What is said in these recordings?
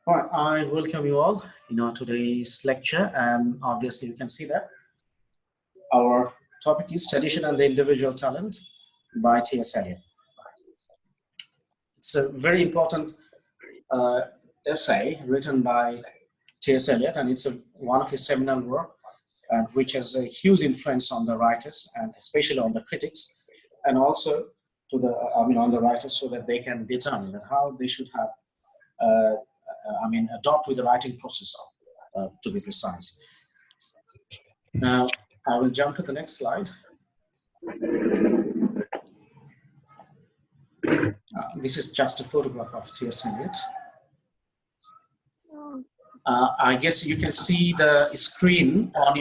All right, I welcome you all in our today's lecture, and obviously you can see that our topic is Tradition and the Individual Talent by CS Eliot. It's a very important essay written by CS Eliot, and it's one of his seminal work, which has a huge influence on the writers and especially on the critics, and also to the on the writers, so that they can determine that how they should have adopt with the writing process, to be precise. Now, I will jump to the next slide. This is just a photograph of T.S. Eliot. I guess you can see the screen on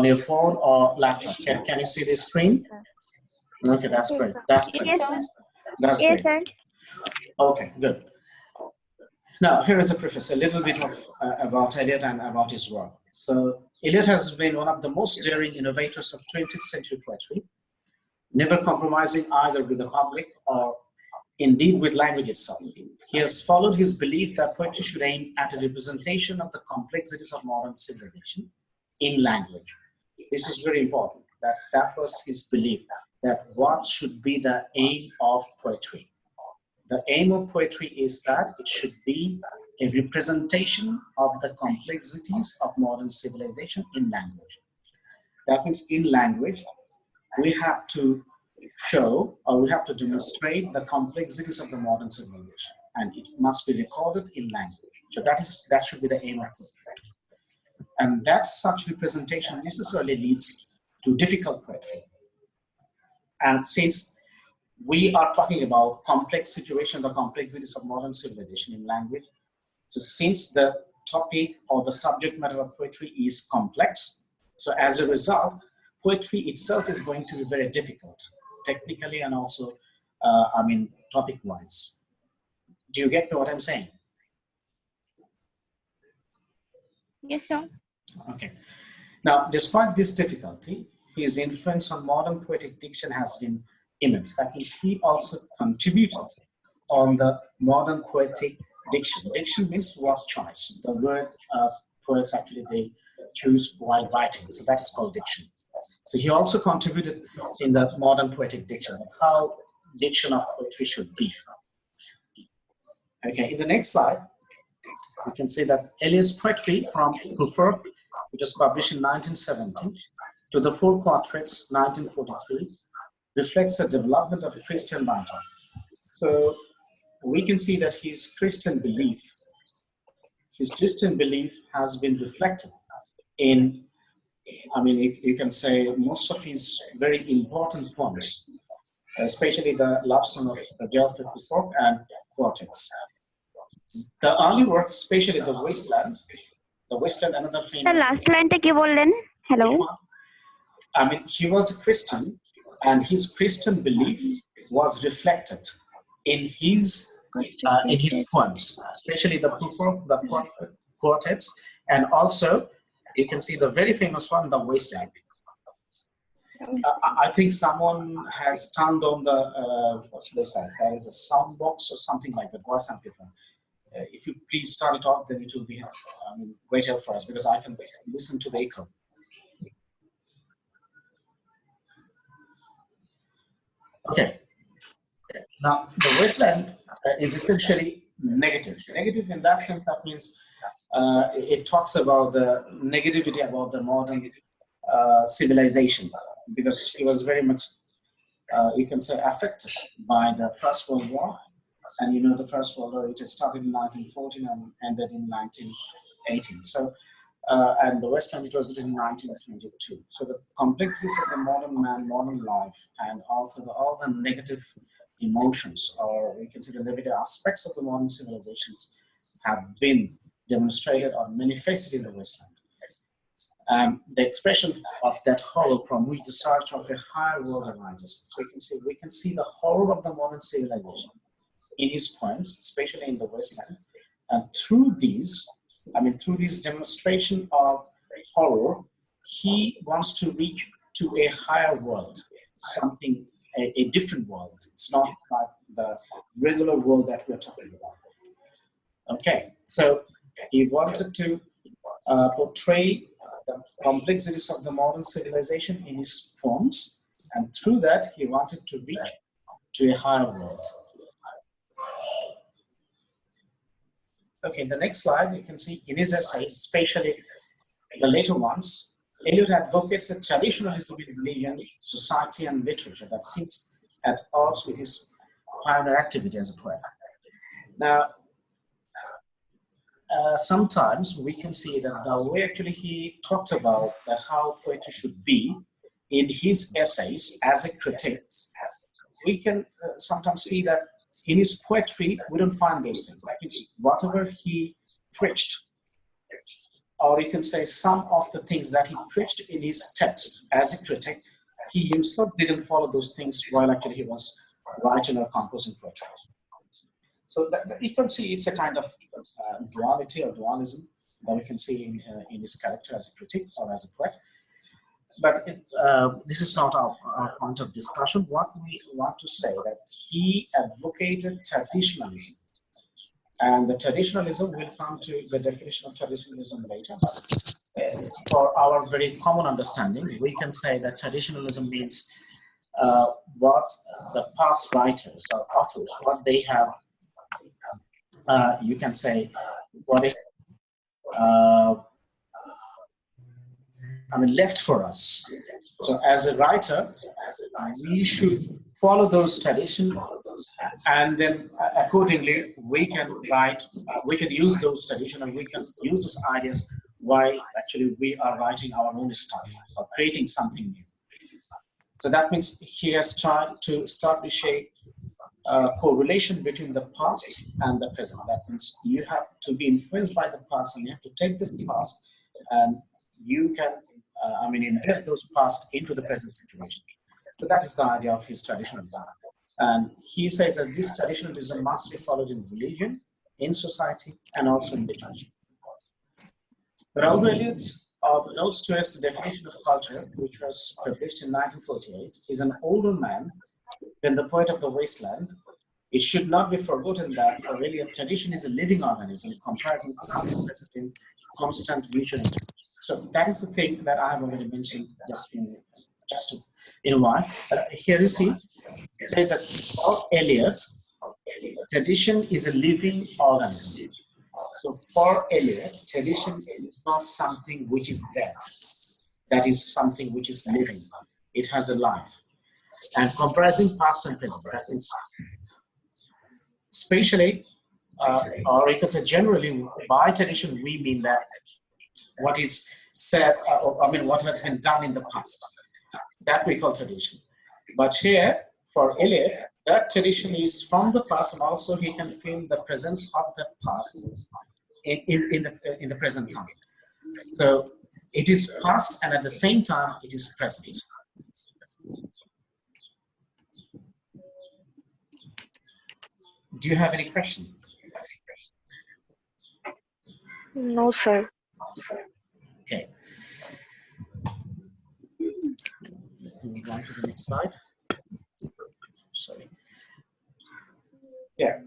your phone or laptop. Can you see the screen? Okay, that's great. That's great. That's great. Okay, good. Now, here is a preface, a little bit of about Eliot and about his work. So, Eliot has been one of the most daring innovators of 20th century poetry, never compromising either with the public or indeed with language itself. He has followed his belief that poetry should aim at a representation of the complexities of modern civilization in language. This is very important, that was his belief, that what should be the aim of poetry. The aim of poetry is that it should be a representation of the complexities of modern civilization in language. That means in language, we have to show or we have to demonstrate the complexities of the modern civilization, and it must be recorded in language. So that should be the aim of poetry. And that such representation necessarily leads to difficult poetry. And since we are talking about complex situations, the complexities of modern civilization in language. So since the topic or the subject matter of poetry is complex, so as a result, poetry itself is going to be very difficult, technically and also, topic-wise. Do you get what I'm saying? Yes, sir. Okay. Now, despite this difficulty, his influence on modern poetic diction has been immense. That means he also contributed on the modern poetic diction. Diction means word choice. The word poets actually they choose while writing, so that is called diction. So he also contributed in the modern poetic diction, how diction of poetry should be. Okay, in the next slide, you can see that Eliot's poetry from Kufor, which was published in 1970, to the Four Portraits, 1943, reflects the development of a Christian writer. So we can see that his Christian belief has been reflected in, you can say, most of his very important poems, especially the love song of the Jelford Kufor and Quartets. The early work, especially the Wasteland, another famous. The last line take hello. He was a Christian, and his Christian belief was reflected in his poems, especially the Kufor, the Quartets, and also you can see the very famous one, the Wasteland. I think someone has turned on the what should I say? There is a sound box or something like that, voice amplifier. If you please start it off, then it will be great help for us, because I can listen to the echo. Okay. Now, the Wasteland is essentially negative. Negative in that sense, that means it talks about the negativity about the modern civilization, because he was very much, you can say, affected by the First World War. And you know, the First World War, it started in 1914 and ended in 1918. So, and the Wasteland, it was written in 1922. So the complexities of the modern man, modern life, and also all the negative emotions, or we can say the negative aspects of the modern civilizations, have been demonstrated or manifested in the Wasteland. The expression of that horror from which the search of a higher world arises. So we can see the horror of the modern civilization in his poems, especially in the Wasteland, and through these demonstration of horror, he wants to reach to a higher world, something, a different world. It's not like the regular world that we're talking about. Okay, so he wanted to portray the complexities of the modern civilization in his poems, and through that he wanted to reach to a higher world. Okay, in the next slide, you can see in his essays, especially the later ones, Eliot advocates a traditionalism in religion, society, and literature that seems at odds with his pioneer activity as a poet. Now, sometimes we can see that the way actually he talked about that how poetry should be in his essays as a critic, we can sometimes see that in his poetry we don't find those things. Like it's whatever he preached, or you can say some of the things that he preached in his text as a critic, he himself didn't follow those things while actually he was writing or composing poetry. So that you can see it's a kind of duality or dualism that we can see in his character as a critic or as a poet. But this is not our point of discussion. What we want to say that he advocated traditionalism. And the traditionalism will come to the definition of traditionalism later. But for our very common understanding, we can say that traditionalism means what the past writers or authors, what they have, you can say, what it, left for us. So as a writer, we should follow those traditions, and then accordingly we can write, we can use those traditions, and we can use those ideas while actually we are writing our own stuff or creating something new. So that means he has tried to establish a correlation between the past and the present. That means you have to be influenced by the past, and you have to take the past, and you can invest those past into the present situation. So that is the idea of his traditionalism. And he says that this traditionalism must be followed in religion, in society, and also in literature. But although Eliot of Notes to Us the Definition of Culture, which was published in 1948, is an older man than the poet of the wasteland, it should not be forgotten that for Eliot, tradition is a living organism comprising past and present in constant mutual interaction. So that is the thing that I have already mentioned just in a while. Here you see, it says that for Eliot, tradition is a living organism. So for Eliot, tradition is not something which is dead. That is something which is living. It has a life. And comprising past and present. That means, especially, or you could say generally, by tradition, we mean that what is said, what has been done in the past. That we call tradition. But here, for Eliot, that tradition is from the past, and also he can feel the presence of that past in the present time. So it is past, and at the same time, it is present. Do you have any question? No, sir. Okay. Move on to the next slide. Sorry. Yeah.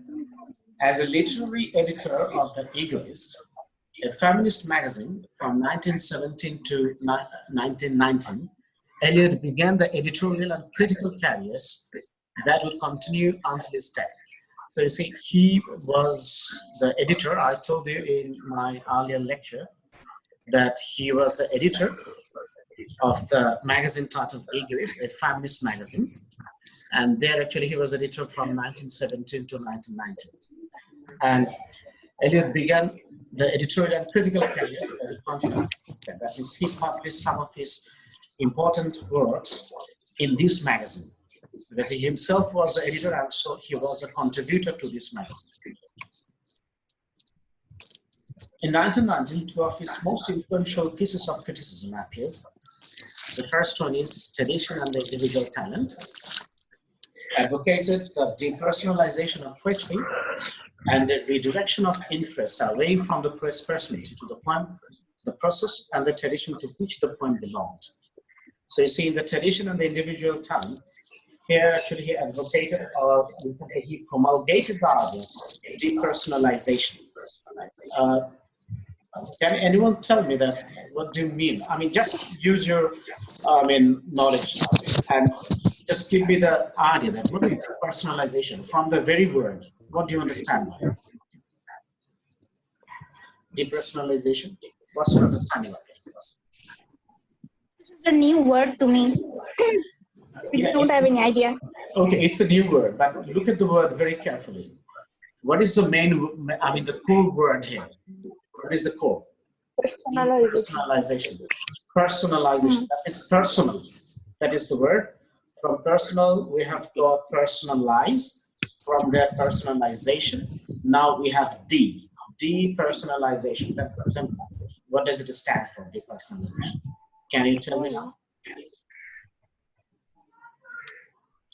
As a literary editor of The Egoist, a feminist magazine from 1917 to 1919, Eliot began the editorial and critical careers that would continue until his death. So you see, he was the editor. I told you in my earlier lecture that he was the editor of the magazine titled Egoist, a feminist magazine. And there actually he was editor from 1917 to 1919. And Eliot began the editorial and critical careers that he continued. That means he published some of his important works in this magazine, because he himself was the editor, and so he was a contributor to this magazine. In 1919, two of his most influential pieces of criticism appeared. The first one is Tradition and the Individual Talent, advocated the depersonalization of poetry and the redirection of interest away from the poet's personality to the poem, the process, and the tradition to which the poem belonged. So you see, in the Tradition and the Individual Talent, here actually he advocated, or you can say he promulgated the idea of depersonalization. Can anyone tell me that? What do you mean? I mean, just use your, knowledge and just give me the idea that what is depersonalization from the very word? What do you understand by it? Depersonalization. What's your understanding of it? This is a new word to me. We don't have any idea. Okay, it's a new word, but look at the word very carefully. What is the main, the core word here? What is the core? Personalization. Personalization. That is personal. That is the word. From personal, we have got personalize. From there, personalization. Now we have D. Depersonalization. What does it stand for? Depersonalization. Can you tell me now?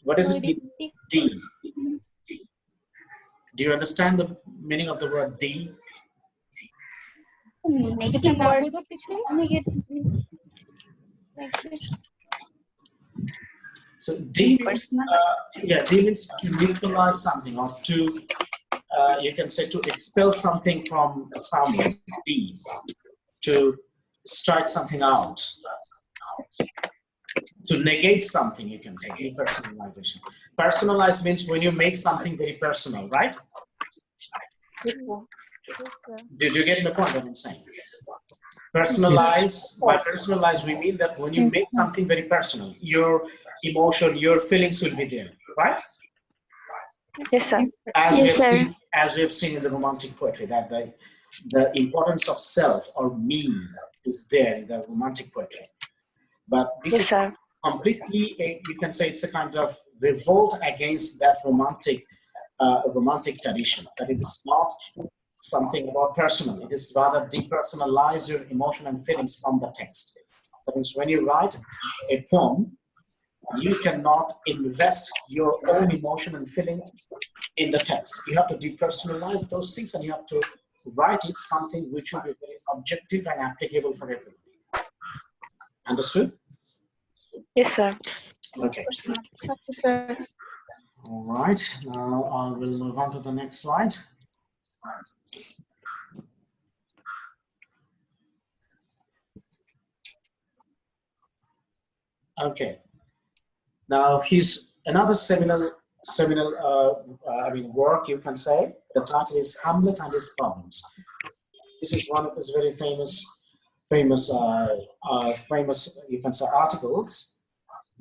What does it mean? D. Do you understand the meaning of the word D? Negative word. So D means, D means to neutralize something, or to, you can say, to expel something from someone. D. To strike something out. To negate something, you can say, depersonalization. Personalize means when you make something very personal, right? Did you get the point that I'm saying? Personalize, by personalize, we mean that when you make something very personal, your emotion, your feelings will be there, right? Yes, sir. As we have seen in the romantic poetry, that the importance of self or me is there in the romantic poetry. But this is completely, you can say it's a kind of revolt against that romantic tradition, that it is not something about personal. It is rather depersonalize your emotion and feelings from the text. That means when you write a poem, you cannot invest your own emotion and feeling in the text. You have to depersonalize those things, and you have to write it something which will be very objective and applicable for everybody. Understood? Yes, sir. Okay. All right. Now I will move on to the next slide. Okay. Now here's another seminal work, you can say. The title is Hamlet and His Problems. This is one of his very famous, you can say, articles.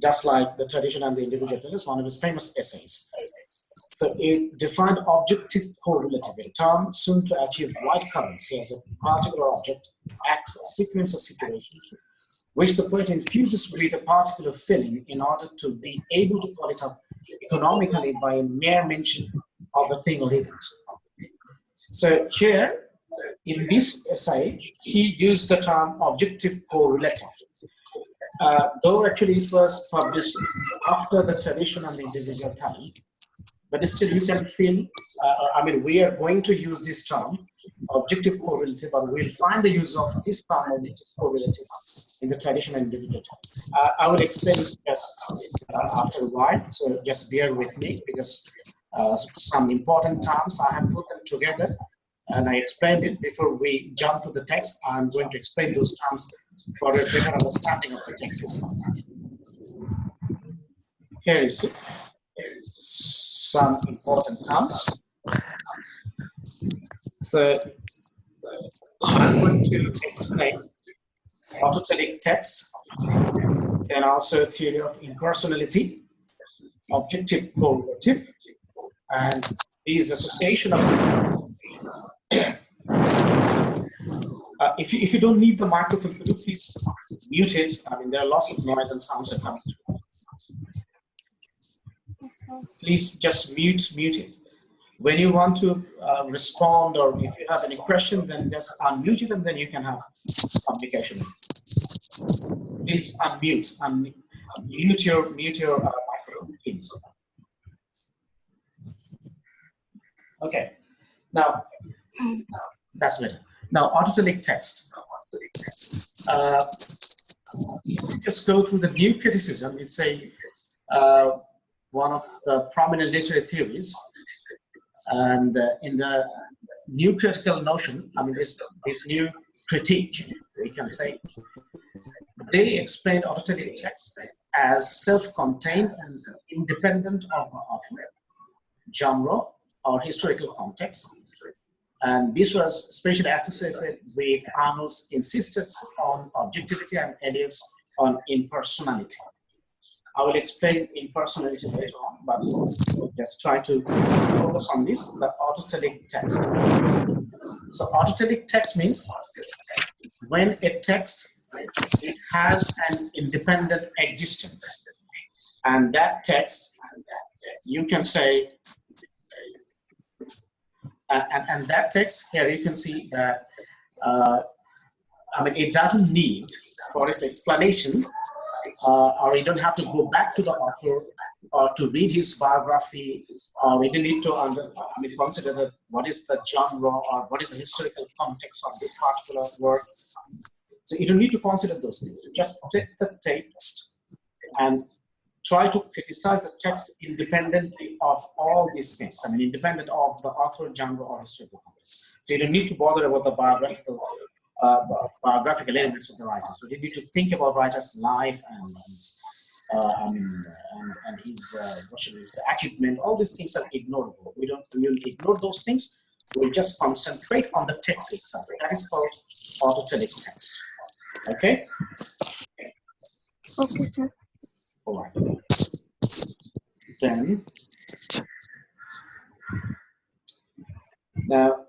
Just like The Tradition and the Individual, is one of his famous essays. So it defined objective correlative, a term soon to achieve wide currency as a particular object, act, or sequence of situations, which the poet infuses with a particular feeling in order to be able to call it up economically by a mere mention of the thing or event. So here, in this essay, he used the term objective correlative. Though actually it was published after The Tradition and the Individual time, but still you can feel, we are going to use this term, objective correlative, but we'll find the use of this term, objective correlative, in The Tradition and Individual time. I will explain it just after a while, so just bear with me, because some important terms I have put them together, and I explained it before we jump to the text. I'm going to explain those terms for a better understanding of the text itself. Here you see some important terms. So I'm going to explain autotelic text, then also theory of impersonality, objective correlative, and these association of if you don't need the microphone, could you please mute it? There are lots of noise and sounds that come through. Please just mute it. When you want to respond, or if you have any question, then just unmute it, and then you can have communication. Please unmute and mute your microphone, please. Okay. Now that's better. Now, autotelic text. Just go through the new criticism. It's one of the prominent literary theories, and in the new critical notion, I mean, this new critique, we can say, they explain autotelic text as self-contained and independent of the author, genre, or historical context. And this was especially associated with Arnold's insistence on objectivity and Eliot's on impersonality. I will explain impersonality later on, but just try to focus on this, the autotelic text. So autotelic text means when a text has an independent existence, and that text, you can say, and that text here, you can see that, I mean, it doesn't need for its explanation, or you don't have to go back to the author or to read his biography, or you don't need to consider that what is the genre or what is the historical context of this particular work. So you don't need to consider those things. Just take the text and try to criticize the text independently of all these things. I mean, independent of the author, genre, or historical context. So you don't need to bother about the biographical elements of the writer. So you need to think about writer's life and his achievement. All these things are ignorable. We'll ignore those things. We'll just concentrate on the text itself. That is called autotelic text. Okay? Okay, sir. All right. Then, now,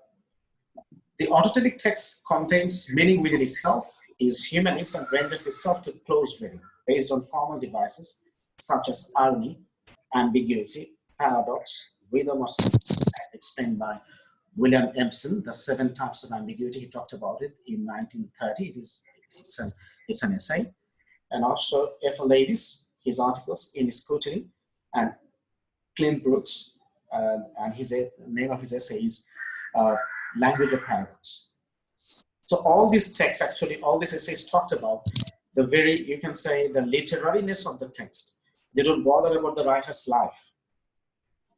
the autotelic text contains meaning within itself, is humanist, and renders itself to close reading based on formal devices such as irony, ambiguity, paradox, rhythm, or explained by William Empson, the 7 types of ambiguity. He talked about it in 1930. It's an essay. And also F. Davis, his articles in scrutiny, and Clint Brooks, and the name of his essay is Language of Paradox. So all these texts, actually, all these essays talked about the very, you can say, the literariness of the text. They don't bother about the writer's life.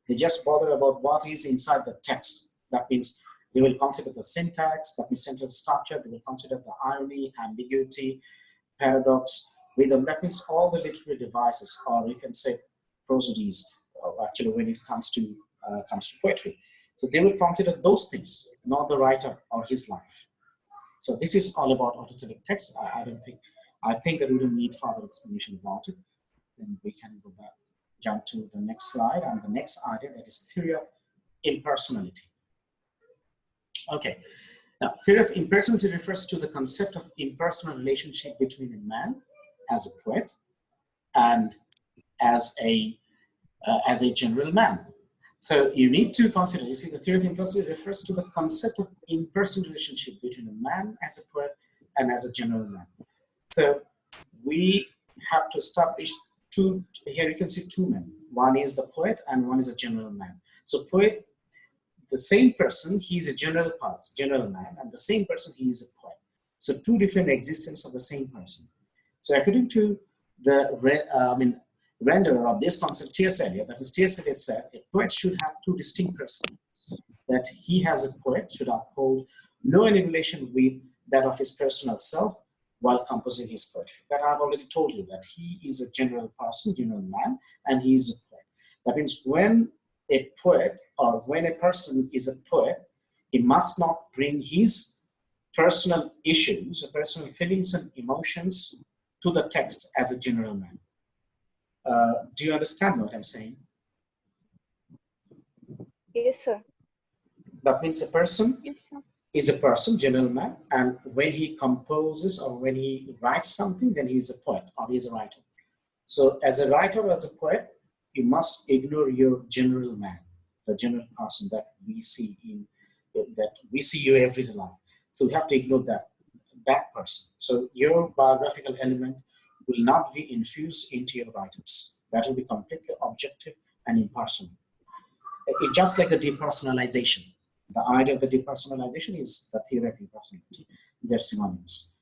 They just bother about what is inside the text. That means they will consider the syntax, that means sentence structure, they will consider the irony, ambiguity, paradox, rhythm. That means all the literary devices, or you can say prosodies, actually when it comes to poetry. So they will consider those things, not the writer or his life. So this is all about autotelic text. I think that we don't need further explanation about it. Then we can go back, jump to the next slide, and the next idea, that is theory of impersonality. Okay, now theory of impersonality refers to the concept of impersonal relationship between a man as a poet and as a general man. So you need to consider, you see, the theory of impersonality refers to the concept of impersonal relationship between a man as a poet and as a general man. So we have to establish two, here you can see 2 men. One is the poet and one is a general man. So poet, the same person, he is a general man, and the same person, he is a poet. So 2 different existences of the same person. So according to the renderer of this concept, T.S. Eliot, that is T.S. Eliot said, a poet should have 2 distinct personalities. That he as a poet should uphold no any relation with that of his personal self while composing his poetry. That I've already told you, that he is a general person, general man, and he is a poet. That means when a poet, or when a person is a poet, he must not bring his personal issues, personal feelings and emotions to the text as a general man. Do you understand what I'm saying? Yes, sir. That means a person is a person, general man, and when he composes or when he writes something, then he is a poet or he is a writer. So as a writer or as a poet, you must ignore your general man, the general person that we see you everyday life. So we have to ignore that person. So your biographical element will not be infused into your writings. That will be completely objective and impersonal. It's just like the depersonalization. The idea of the depersonalization is the theory of impersonality. They're synonymous.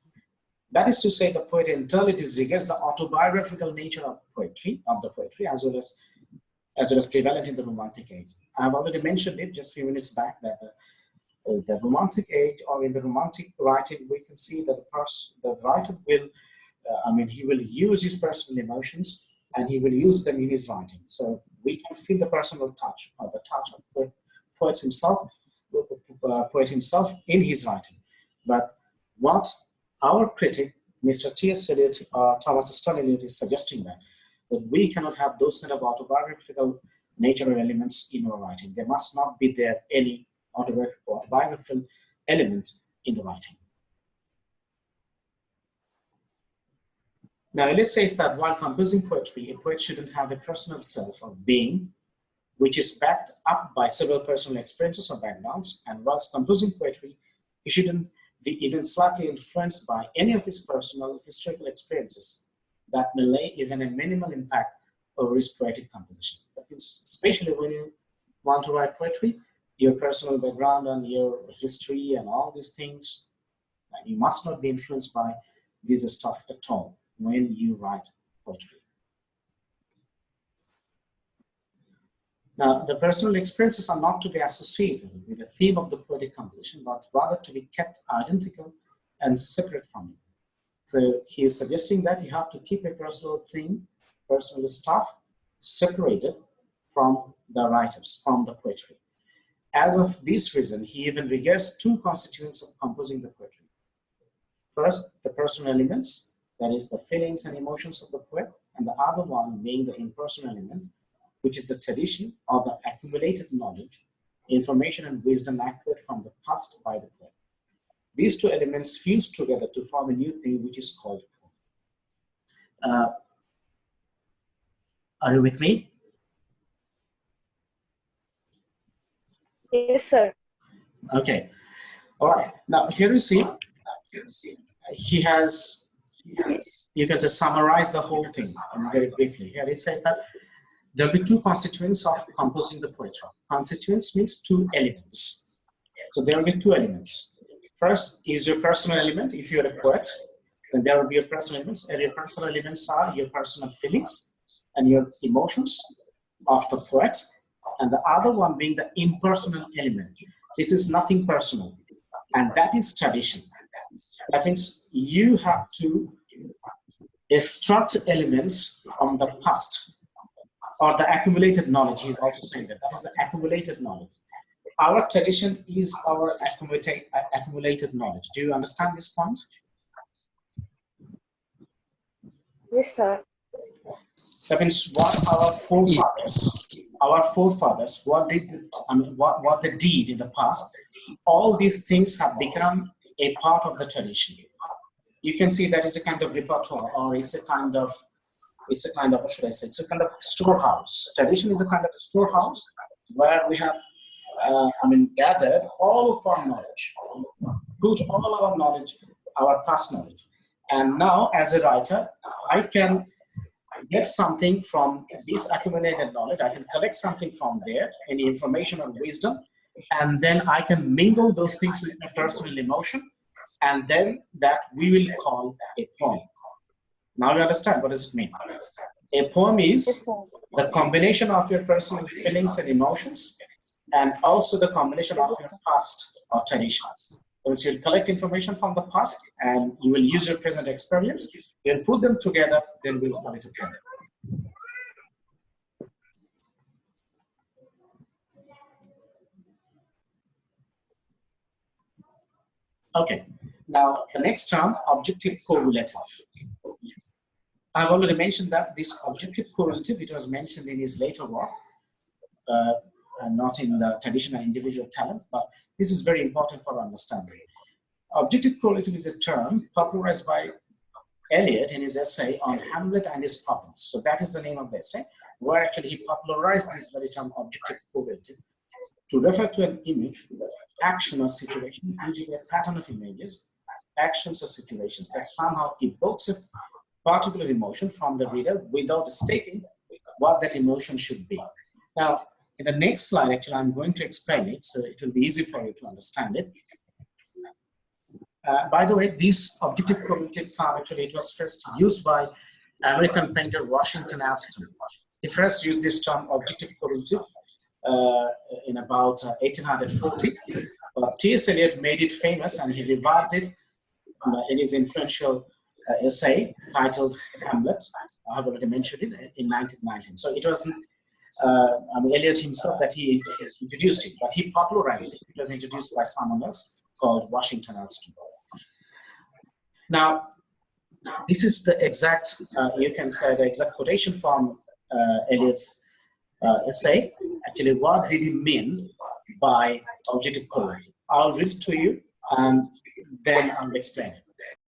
That is to say, the poet entirely disregards the autobiographical nature of the poetry, as well as prevalent in the Romantic age. I've already mentioned it just a few minutes back, that the romantic age or in the romantic writing, we can see that the writer will, he will use his personal emotions and he will use them in his writing. So we can feel the personal touch or the touch of the poet himself in his writing. But what our critic, Mr. T.S. Eliot, Thomas Stern Eliot, is suggesting that we cannot have those kind of autobiographical nature or elements in our writing. There must not be there any autobiographical element in the writing. Now, Eliot says that while composing poetry, a poet shouldn't have a personal self or being, which is backed up by several personal experiences or backgrounds, and whilst composing poetry, he shouldn't be even slightly influenced by any of his personal historical experiences that may lay even a minimal impact over his poetic composition. That means, especially when you want to write poetry, your personal background and your history and all these things, you must not be influenced by this stuff at all when you write poetry. Now, the personal experiences are not to be associated with the theme of the poetic composition, but rather to be kept identical and separate from it. So he is suggesting that you have to keep a personal theme, personal stuff, separated from the writers, from the poetry. As of this reason, he even regards two constituents of composing the poetry. First, the personal elements, that is the feelings and emotions of the poet, and the other one being the impersonal element, which is the tradition or the accumulated knowledge, information and wisdom acquired from the past by the poet. These two elements fuse together to form a new thing which is called poem. Are you with me? Yes, sir. Okay. All right. Now here you see, he has, you can just summarize the whole thing very briefly. Here it says that there will be two constituents of composing the poetry. Constituents means two elements. So there will be two elements. First is your personal element. If you're a poet, then there will be your personal elements. And your personal elements are your personal feelings and your emotions of the poet. And the other one being the impersonal element. This is nothing personal. And that is tradition. That means you have to extract elements from the past, or the accumulated knowledge. He's also saying that is the accumulated knowledge. Our tradition is our accumulated knowledge. Do you understand this point? Yes, sir. That means what our forefathers, what they did in the past, all these things have become a part of the tradition. You can see that is a kind of repertoire, or it's a kind of, what should I say? It's a kind of storehouse. Tradition is a kind of storehouse where we have, gathered all of our knowledge, put all our knowledge, our past knowledge. And now, as a writer, I can get something from this accumulated knowledge. I can collect something from there, any information or wisdom, and then I can mingle those things with my personal emotion, and then that we will call a poem. Now you understand what does it mean? A poem is the combination of your personal feelings and emotions, and also the combination of your past or tradition. Once you'll collect information from the past and you will use your present experience, you'll put them together, then we'll call it a poem. Okay, now the next term, objective correlative. I've already mentioned that this objective correlative, it was mentioned in his later work, not in the traditional individual talent, but this is very important for understanding. Objective correlative is a term popularized by Eliot in his essay on Hamlet and his problems. So that is the name of the essay, where actually he popularized this very term objective correlative to refer to an image, action or situation using a pattern of images, actions or situations that somehow evokes a particular emotion from the reader without stating what that emotion should be. Now, in the next slide, actually, I'm going to explain it, so it will be easy for you to understand it. By the way, this objective correlative term, actually, it was first used by American painter Washington Alston. He first used this term objective correlative in about 1840. But T.S. Eliot made it famous, and he revived it in his influential essay titled Hamlet. I have already mentioned it in 1919. So it wasn't Eliot himself that he introduced it, but he popularized it. It was introduced by someone else called Washington Allston. Now, this is the exact, you can say the exact quotation from Eliot's essay. Actually, what did he mean by objective quality? I'll read it to you and then I'll explain it.